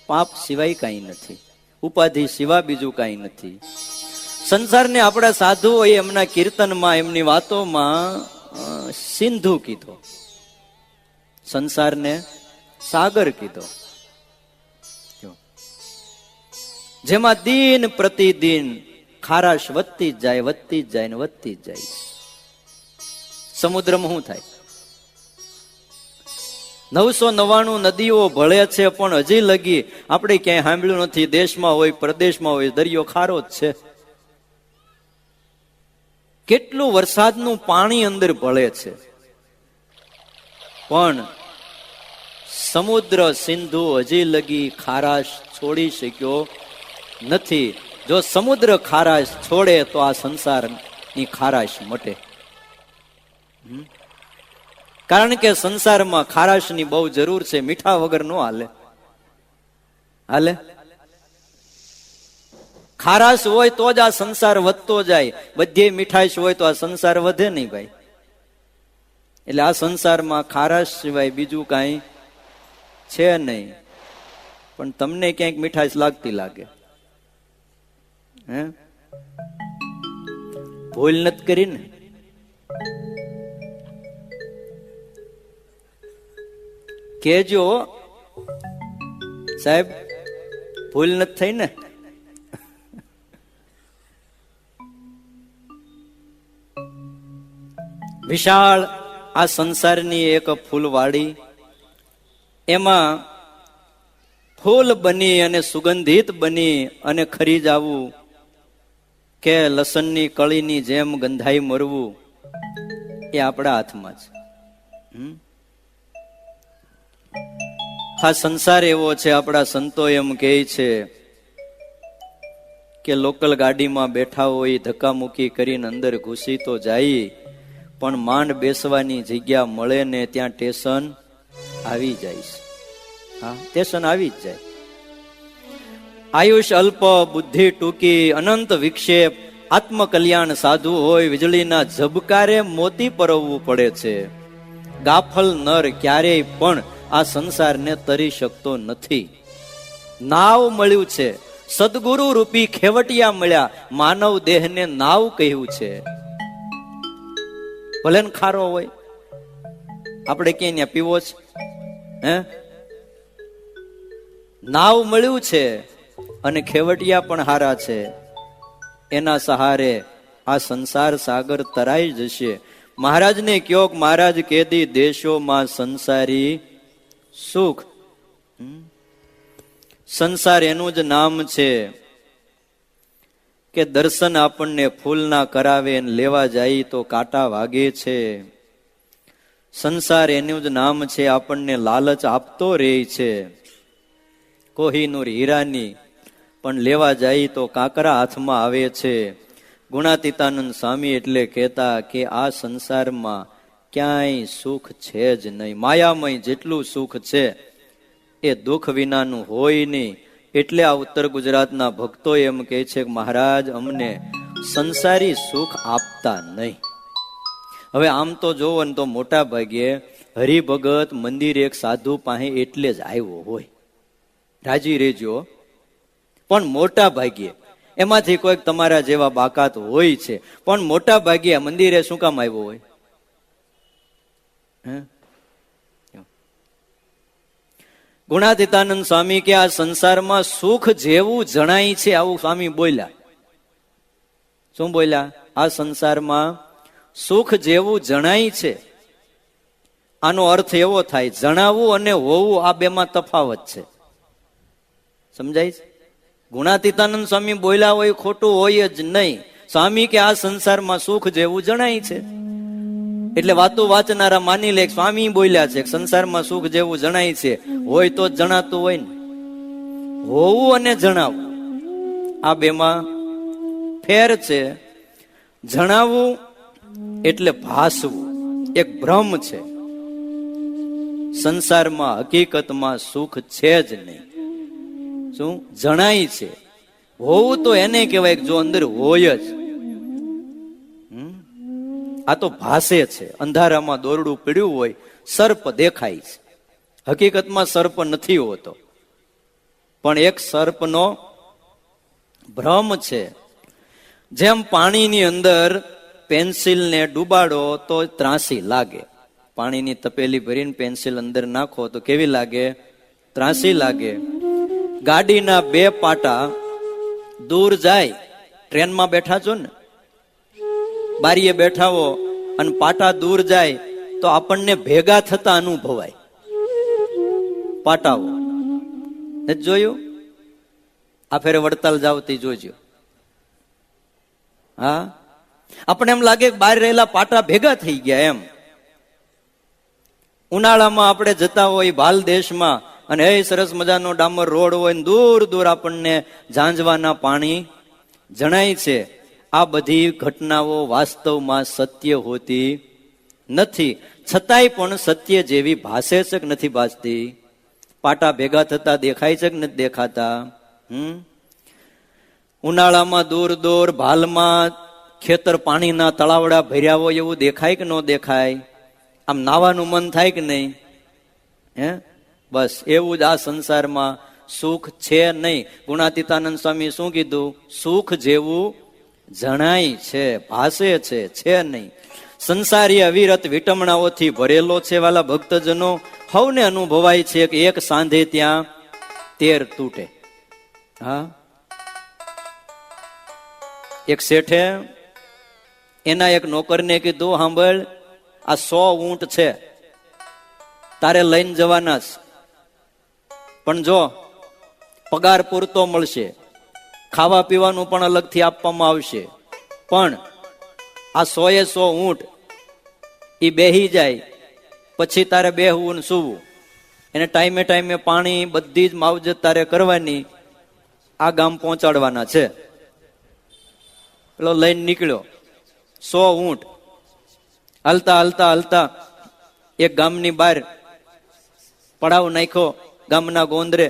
પાપ સિવાય કઈ નથી, ઉપાધિ સિવાય બીજું કઈ નથી. સંસારને આપણા સાધુઓએ એમના કીર્તનમાં, એમની વાતોમાં સિંધુ કીધો, સંસારને સાગર કીધો, જેમાં દિન પ્રતિદિન ખારાશ વધતી જ જાય, વધતી જ જાય ને વધતી જ જાય. સમુદ્રમાં શું થાય? 999 નદીઓ ભળે છે, પણ હજી લગી આપણે ક્યાંય સાંભળ્યું નથી, દેશમાં હોય પ્રદેશમાં હોય દરિયો ખારો જ છે. કેટલું વરસાદનું પાણી અંદર ભળે છે, પણ સમુદ્ર સિંધુ હજી લગી ખારાશ છોડી શક્યો નથી. જો સમુદ્ર ખારાશ છોડે તો આ સંસારની ખારાશ મટે. કારણ કે સંસારમાં ખારાશની બહુ જરૂર છે, મીઠા વગર નો હાલે. હાલે? ખારાશ હોય તો જ આ સંસાર વધતો જાય, બધી મીઠાશ હોય તો આ સંસાર વધે નહીં ભાઈ. એટલે આ સંસારમાં ખારાશ સિવાય બીજું કાંઈ છે નહીં. પણ તમને ક્યાંક મીઠાશ લાગતી લાગે? હે, ભૂલ નથી કરી ને? કેજો સાહેબ, ભૂલ નથી થઈ ને? વિશાળ આ સંસારની એક ફૂલવાડી, એમાં ફૂલ બની અને સુગંધિત બની અને ખરી જવું કે લસણની કળીની જેમ ગંધાઈ મરવું એ આપણા હાથમાં છે. હા, સંસાર એવો છે. આપણા સંતો એમ કહે છે કે લોકલ ગાડીમાં બેઠા હોય, ધક્કામુક્કી કરીને અંદર ઘૂસી તો જાય, પણ માંડ બેસવાની જગ્યા મળે ને ત્યાં સ્ટેશન આવી જાય છે. હા, સ્ટેશન આવી જ જાય. આયુષ અલ્પ, બુદ્ધિ ટૂંકી, અનંત વિક્ષેપ, આત્મકલ્યાણ સાધુ હોય, વીજળીના ઝબકારે મોતી પરવવું પડે છે. ગાફલ નર ક્યારેય પણ આ સંસારને તરી શકતો નથી. નાવ મળ્યું છે, સદગુરુ રૂપી ખેવટિયા મળ્યા, માનવ દેહને નાવ કહ્યું છે. ભલે ને ખારો હોય, આપણે ક્યાંય પીવો છે, હે? નાવ મળ્યું છે અને ખેવટિયા પણ હારા છે. એના સહારે આ સંસાર સાગર તરાઈ જશે. મહારાજને કયો, મહારાજ કેદી દેશોમાં સંસારી સુખ. સંસાર એનું જ નામ છે કે દર્શન આપણને ફૂલના કરાવે, લેવા જાય તો કાંટા વાગે છે. સંસાર એનું જ નામ છે, આપણને લાલચ આપતો રહે છે. કોહિનૂર હીરાની પણ લેવા જાય તો કાંકરા હાથમાં આવે છે. ગુણાતીતાનંદ સ્વામી એટલે કહેતા કે આ સંસારમાં ક્યાંય સુખ છે જ નહીં. માયામય જેટલું સુખ છે એ દુઃખ વિનાનું હોય નહીં. એટલે આ ઉત્તર ગુજરાતના ભક્તો એમ કહે છે કે મહારાજ અમને સંસારી સુખ આપતા નહીં. હવે આમ તો જોવો ને તો મોટા ભાગે હરિભગત મંદિર એક સાધુ પાસે એટલે જ આવ્યો હોય, રાજી રહેજો. પણ મોટા ભાગ્યે એમાંથી કોઈક તમારા જેવા બાકાત હોય છે, પણ મોટા ભાગ્યે મંદિરે શું કામ આવ્યો હોય? ગુણાતીતાનંદ સ્વામી કે આ સંસારમાં સુખ જેવું જણાય છે, આવું સ્વામી બોલ્યા. શું બોલ્યા? આ સંસારમાં સુખ જેવું જણાય છે. આનો અર્થ એવો થાય, જણાવવું અને હોવું આ બેમાં તફાવત છે. સમજાય છે? ગુણાતીતાનંદ સ્વામી બોલ્યા હોય ખોટું હોય જ નહીં. સ્વામી કે આ સંસારમાં સુખ જેવું જણાય છે, એટલે વાતો વાંચનારા માની લે સ્વામી બોલ્યા છે સંસારમાં સુખ જેવું જણાય છે. હોય તો જ જણાતું હોય ને. હોવું અને જણાવવું આ બેમાં ફેર છે. જણાવવું એટલે ભાસવું, એક ભ્રમ છે. સંસારમાં હકીકતમાં સુખ છે જ નહીં. શું જણાય છે? હોવું તો એને કહેવાય જો અંદર હોય જ. આ તો ભાસે છે. અંધારામાં દોરડું પીડ્યું હોય, સર્પ દેખાય છે, હકીકતમાં સર્પ નથી હોતો, પણ એક સર્પનો ભ્રમ છે. જેમ પાણીની અંદર પેન્સિલને ડૂબાડો તો ત્રાસી લાગે. પાણીની તપેલી ભરીને પેન્સિલ અંદર નાખો તો કેવી લાગે? ત્રાસી લાગે. ગાડીના બે પાટા દૂર જાય, ટ્રેનમાં બેઠા છો ને, બારીએ બેઠા હો અને પાટા દૂર જાય તો આપણને ભેગા થતા અનુભવાય. પાટાઓ નથી જોયું? આ ફેરે વડતાલ જાવ તે જોજો. હા, આપણે એમ લાગે બહાર રહેલા પાટા ભેગા થઈ ગયા એમ. ઉનાળામાં આપણે જતા હોય ભાલ દેશમાં અને એ સરસ મજાનો ડામર રોડ હોય ને દૂર દૂર આપણને ઝાંઝવાના પાણી જણાય છે. આ બધી ઘટનાઓ વાસ્તવમાં સત્ય હોતી નથી, છતાંય પણ સત્ય જેવી ભાસે છે કે નથી ભાસતી? પાટા ભેગા થતા દેખાય છે કે નથી દેખાતા? ઉનાળામાં દૂર દૂર ભાલમાં ખેતર પાણીના તળાવડા ભર્યા હોય એવું દેખાય કે ન દેખાય? આમ નાવાનું મન થાય કે નહીં? હે, બસ એવું જ આ સંસારમાં સુખ છે નહીં. ગુણાતીતાનંદ સ્વામી શું કીધું? સુખ જેવું જણાય છે, ભાસે છે નહીં. સંસારી અવિરત વિટમણાઓથી ભરેલો છે. વાલા ભક્તજનો, હવને અનુભવાય છે કે એક સાંધે ત્યાં 13 તૂટે. હા, એક શેઠે એના એક નોકરને કીધું, સાંભળ, આ 100 ઊંટ છે, તારે લઈને જવાના છે, પણ જો પગાર પૂરતો મળશે, ખાવા પીવાનું પણ અલગથી આપવામાં આવશે. પણ આ 100 ઊંટ એ બેહી જાય પછી તારે બેહવું ને સૂવું, એને ટાઈમે ટાઈમે પાણી બધી જ માવજત તારે કરવાની. આ ગામ પહોંચાડવાના છે. પેલો લઈને નીકળ્યો 100 ઊંટ હાલતા હાલતા હાલતા એક ગામની બહાર પડાવ નાખ્યો ગામના ગોંદરે.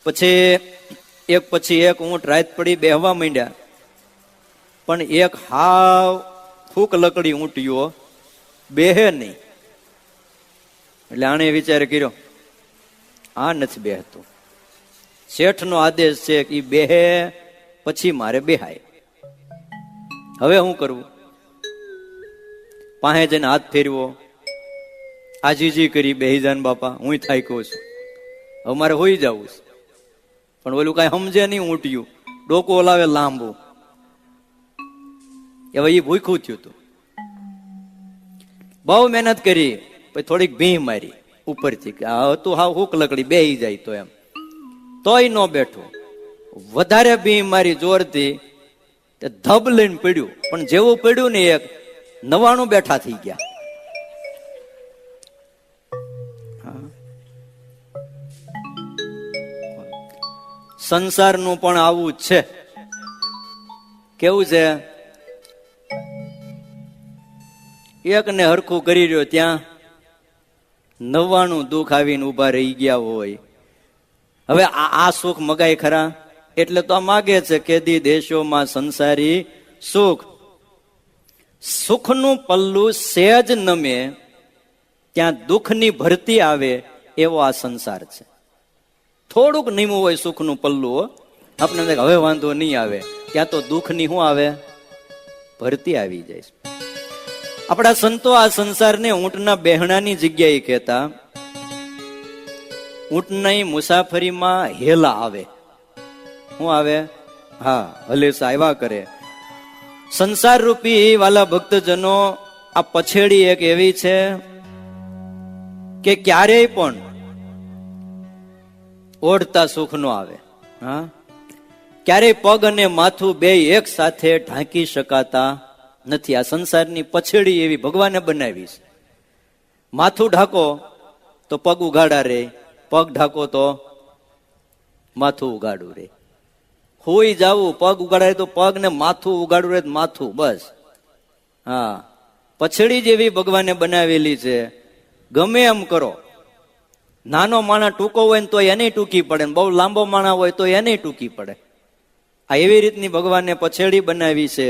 પછી એક ઊંટ રાત પડી બેહવા માંડ્યા. પણ એક હાવ ફૂક લકડી ઊંટીઓ બેહે નહીં. એટલે આણે વિચાર કર્યો આ નથી બેહતું, શેઠનો આદેશ છે કે બેહે પછી મારે બેહાય. હવે શું કરવું? પાસે જઈને હાથ ફેરવો, આજીજી કરી બેહી જાન બાપા, હું થાક્યો છું, હવે મારે હોઈ જવું છે. પણ ઓલું કઈ સમજે નહીં, ઊંટ્યું ડોકો લાવે લાંબુ. હવે એ ભૂખ્યું થયું હતું. બહુ મહેનત કરી, પછી થોડીક ભીં મારી ઉપરથી કે આ હતું હાવ હુક લકડી બેહી જાય તો એમ, તોય ન બેઠું. વધારે ભીં મારી જોરથી, ધબ લઈને પડ્યું. પણ જેવું પડ્યું ને એક 99 બેઠા થઈ ગયા. સંસારનું પણ આવું જ છે. કેવું છે? એક ને હરખું કરી રહ્યો ત્યાં 99 દુઃખ આવીને ઉભા રહી ગયા હોય. હવે આ સુખ મગાય ખરા? એટલે તો આ માગે છે કેદી દેશોમાં સંસારી સુખ. સુખનું પલ્લું સહેજ નમે ત્યાં દુઃખની ભરતી આવે એવો આ સંસાર છે. થોડુંક નીમું હોય સુખનું પલ્લું, આપણે હવે વાંધો નહીં આવે, ત્યાં તો દુઃખની શું આવે? ભરતી આવી જાય. આપણા સંતો આ સંસારને ઊંટના બેહણાની જગ્યાએ કહેતા. ઊંટની મુસાફરીમાં હેલા આવે. શું આવે? હા, હલેસા આવ્યા કરે. સંસાર રૂપી વાલા ભક્તજનો, આ પછેડી એક એવી છે કે ક્યારેય પણ ઓઢતા સુખ નો આવે. હા, ક્યારેય પગ અને માથું બે એક સાથે ઢાંકી શકાતા નથી. આ સંસારની પછેડી એવી ભગવાને બનાવી છે. માથું ઢાંકો તો પગ ઉગાડા રે, પગ ઢાંકો તો માથું ઉગાડું રે. હોઈ જાવું, પગ ઉગાડાય તો પગ ને માથું ઉગાડું રે માથું, બસ. હા, પછડી જેવી ભગવાને બનાવેલી છે. ગમે એમ કરો, નાનો માણસ ટૂંકો હોય ને તો એને ટૂંકી પડે, બહુ લાંબો માણસ હોય તો એને ટૂંકી પડે. આ એવી રીતની ભગવાને પછેડી બનાવી છે.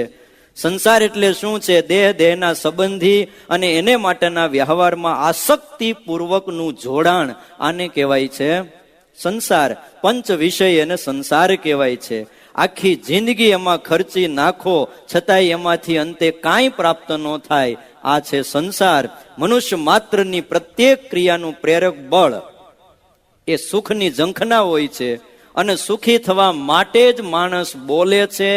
સંસાર એટલે શું છે? દેહના સંબંધી અને એને માટેના વ્યવહારમાં આસક્તિ પૂર્વકનું જોડાણ, આને કહેવાય છે સંસાર. પંચ વિષય એને સંસાર કહેવાય છે. આખી જિંદગી એમાં ખર્ચી નાખો છતાંય એમાંથી અંતે કાંઈ પ્રાપ્ત ન થાય, આ છે સંસાર. મનુષ્ય માત્રની પ્રત્યેક ક્રિયાનું પ્રેરક બળ એ સુખની ઝંખના હોય છે. અને સુખી થવા માટે જ માણસ બોલે છે,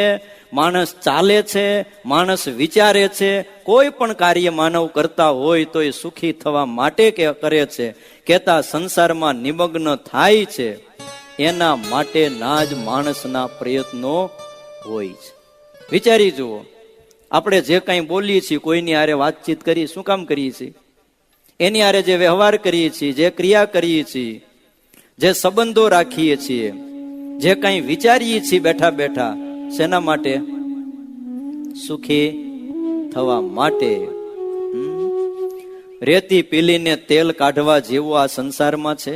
માણસ ચાલે છે, માણસ વિચારે છે. કોઈ પણ કાર્ય માનવ કરતા હોય તો એ સુખી થવા માટે કરે છે. કહેતા સંસારમાં નિમગ્ન થાય છે એના માટે ના જ માણસના પ્રયત્નો હોય છે. વિચારી જુઓ, આપણે જે કંઈ બોલીએ છીએ, કોઈની હારે વાતચીત કરી, શું કામ કરીએ છીએ? એની હારે જે વ્યવહાર કરીએ છીએ, જે ક્રિયા કરીએ છીએ, જે સંબંધો રાખીએ છીએ, જે કંઈ વિચારીએ છીએ બેઠા બેઠા, શેના માટે? સુખી થવા માટે. રેતી પીલીને તેલ કાઢવા જેવું આ સંસારમાં છે.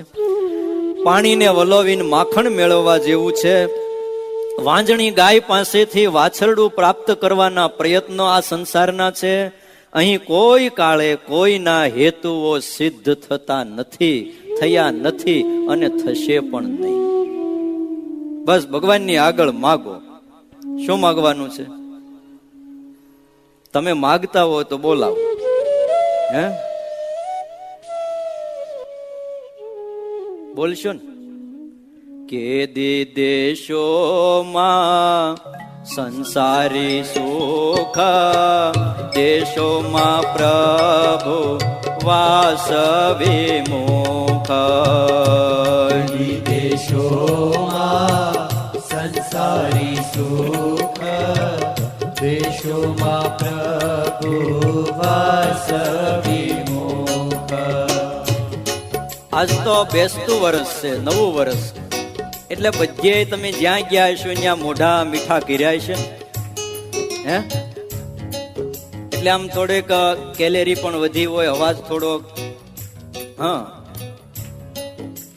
પાણીને વલોવીને માખણ મેળવવા જેવું છે. વાંજણી ગાય પાસેથી વાછરડું પ્રાપ્ત કરવાના પ્રયત્નો આ સંસારના છે. અહીં કોઈ કાળે કોઈના હેતુઓ સિદ્ધ થતા નથી, થયા નથી અને થશે પણ નહીં. બસ ભગવાનની આગળ માગો. શું માગવાનું છે? તમે માગતા હો તો બોલાવો. હે, બોલશો ને? કે દેશોમાં સંસારી સુખ, દેશોમાં પ્રભુ વાસ વિમુખ. દેશોમાં સંસારી સંસારી સુખ દેશોમાં પ્રભુ વાસ વિમુખ. આજ તો બેસતું વર્ષ છે, નવું વર્ષ, એટલે બધે તમે જ્યાં ગયા હશો ત્યાં મોઢા મીઠા કર્યા છે હે, એટલે આમ થોડીક કેલેરી પણ વધી હોય, અવાજ થોડોક. હા,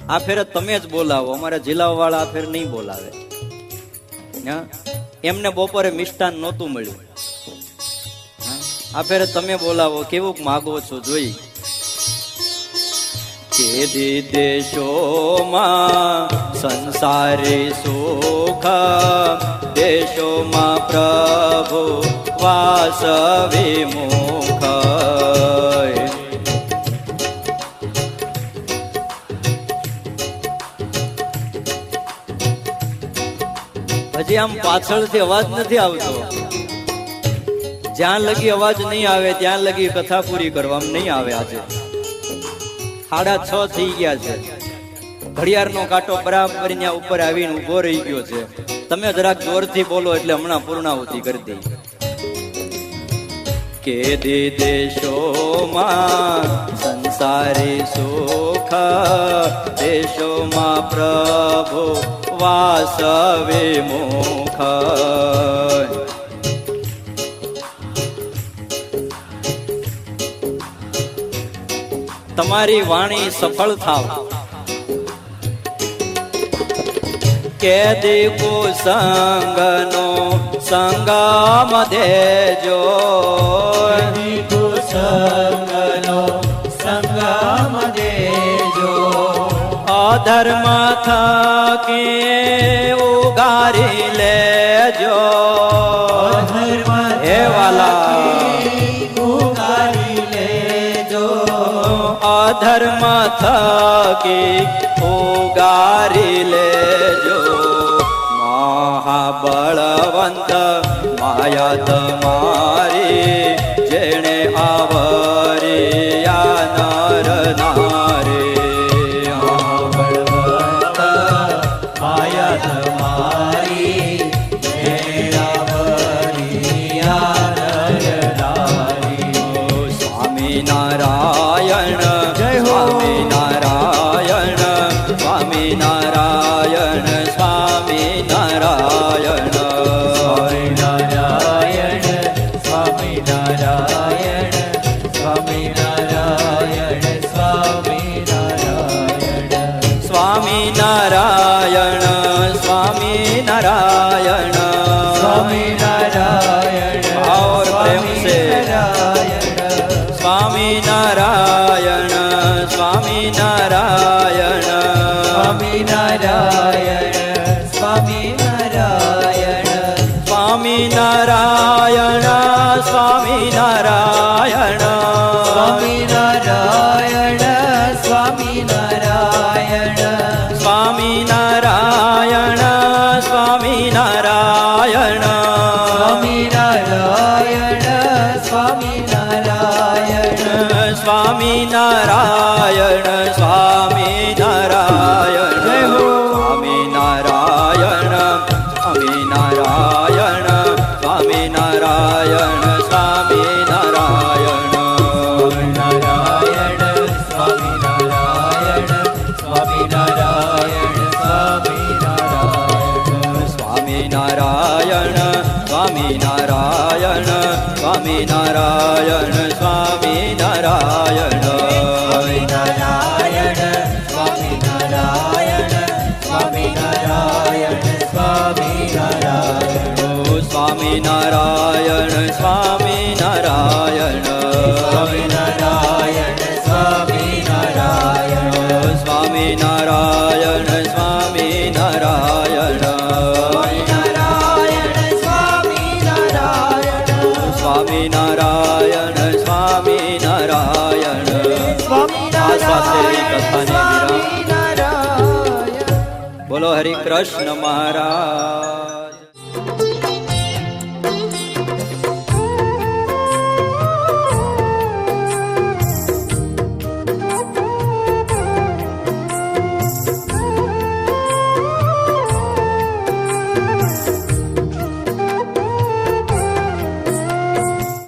આ ફેરે તમે જ બોલાવો, અમારા જિલ્લા વાળા આ ફેર નહીં બોલાવે. હા, એમને બપોરે મિષ્ટાન નહોતું મળ્યું, આ ફેરે તમે બોલાવો. કેવું માગો છો જોઈ. કે દેશોમાં સંસારી સુખ દેશોમાં પ્રભુ વાસ વિમુખ. હજી આમ પાછળથી અવાજ નથી આવતો. જ્યાં લગી અવાજ નહીં આવે ત્યાં લગી કથા પૂરી કરવામાં નહીં આવે. આજે 6:30 થઈ ગયા છે. ઘડિયાળનો કાંટો બરાબર ત્યાં ઉપર આવીને ઉભો રહી ગયો છે. તમે જરાક જોરથી બોલો એટલે હમણાં પૂર્ણાહુતિ કરી દઈ. કે દેશોમાં સંસારી સુખ દેશોમાં પ્રભુ વાસ વિમુખ. તમારી વાણી સફળ થાવ. કે દીકુ સંગનો સંગમ દેજો, દીકુ સંગનો સંગમ દેજો, અધર્મ થકી ઉગારી લેજો. અધર્મ હે વાલા ઉગારી લેજો, અધર્મ થકી ઉગારી લેજો. મહાબળવંત માયા તમારી જેણે આવરી આ નર નારી. બળવંત માયા તમારી મેળાવરિયા નર નારી. સ્વામિનારાયણ જય હો. સ્વામિનારાયણ સ્વામિનારાયણ સ્વામિનારાયણ. સ્વામિનારાયણ સ્વામિનારાયણ સ્વામિનારાયણ સ્વામિનારાયણ. સ્વામિનારાયણ સ્વામિનારાયણ સ્વામિનારાયણ और प्रेम से સ્વામિનારાયણ સ્વામિનારાયણ સ્વામિનારાયણ સ્વામિનારાયણ સ્વામિનારાયણ સ્વામિનારાયણ સ્વામિનારાયણ સ્વામિનારાયણ સ્વામિનારાયણ સ્વામિનારાયણ સ્વામિનારાયણ સ્વામિનારાયણ સ્વામિનારાયણ સ્વામિનારાયણ. જય હો. સ્વામિનારાયણ સ્વામિનારાયણ સ્વામિનારાયણ સ્વામિનારાયણ. સ્વામિનારાયણ સ્વામિનારાયણ સ્વામિનારાયણ સ્વામિનારાયણ સ્વામિનારાયણ. સ્વામિનારાયણ સ્વામિનારાયણ સ્વામિનારાયણ સ્વામિનારાયણ સ્વામિનારાયણ સ્વામિનારાયણ સ્વામિનારાયણ સ્વામિનારાયણ. આ સાથે કથાને વિરામ. બોલો હરિ કૃષ્ણ મહારાજ.